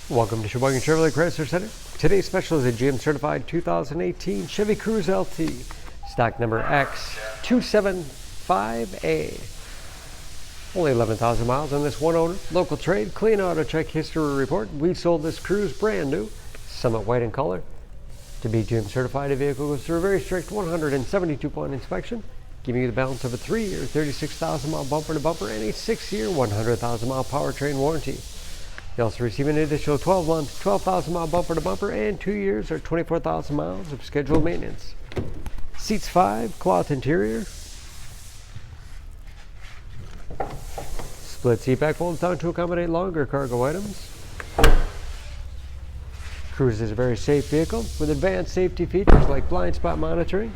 Welcome to Sheboygan Chevrolet Chrysler Center. Today's special is a GM certified 2018 Chevy Cruze LT, stock number X275A. Only 11,000 miles on this one owner, local trade, clean auto check history report. We sold this Cruze brand new, Summit white in color. To be GM certified, a vehicle goes through a very strict 172-point inspection, giving you the balance of a 3-year, 36,000-mile bumper-to-bumper and a 6-year, 100,000-mile powertrain warranty. You also receive an additional 12-month, 12,000-mile bumper-to-bumper and 2 years or 24,000 miles of scheduled maintenance. Seats 5, cloth interior. Split seat back folds down to accommodate longer cargo items. Cruze is a very safe vehicle with advanced safety features like blind spot monitoring,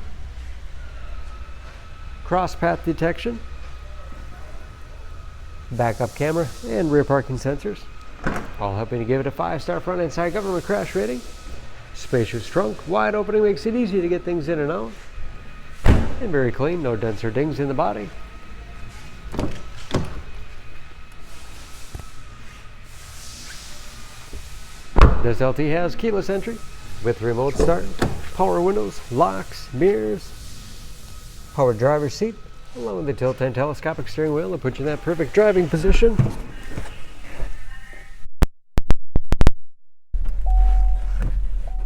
cross path detection, backup camera, and rear parking sensors, all helping to give it a 5-star front and side government crash rating. Spacious trunk, wide opening makes it easy to get things in and out, and very clean, no dents or dings in the body. This LT has keyless entry with remote start, power windows, locks, mirrors, power driver's seat, along with the tilt and telescopic steering wheel to put you in that perfect driving position.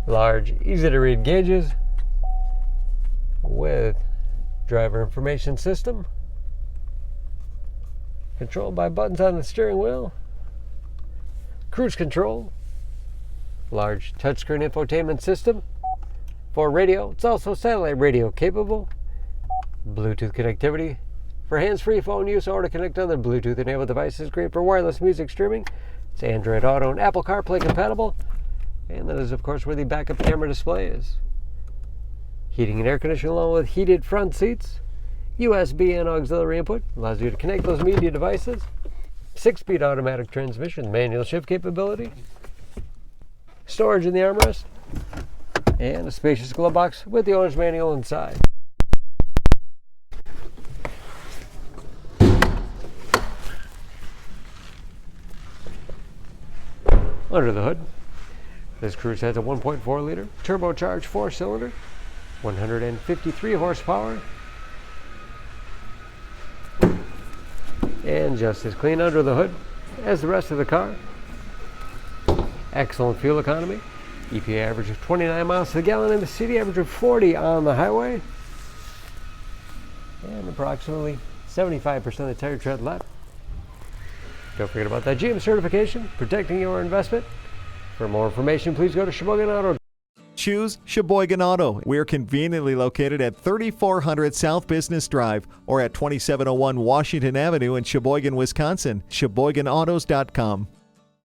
Large, easy to read gauges with driver information system, controlled by buttons on the steering wheel, cruise control, large touchscreen infotainment system. For radio, it's also satellite radio capable, Bluetooth connectivity for hands-free phone use or to connect other Bluetooth enabled devices. Great for wireless music streaming. It's Android Auto and Apple CarPlay compatible, and that is of course where the backup camera display is. Heating and air conditioning along with heated front seats, USB and auxiliary input, allows you to connect those media devices. 6-speed automatic transmission, manual shift capability, storage in the armrest, and a spacious glove box with the owner's manual inside. Under the hood, this Cruze has a 1.4-liter turbocharged 4-cylinder, 153 horsepower, and just as clean under the hood as the rest of the car. Excellent fuel economy, EPA average of 29 miles to the gallon and the city average of 40 on the highway, and approximately 75% of the tire tread left. Don't forget about that GM certification, protecting your investment. For more information, please go to Sheboygan Auto. Choose Sheboygan Auto. We're conveniently located at 3400 South Business Drive or at 2701 Washington Avenue in Sheboygan, Wisconsin. SheboyganAutos.com.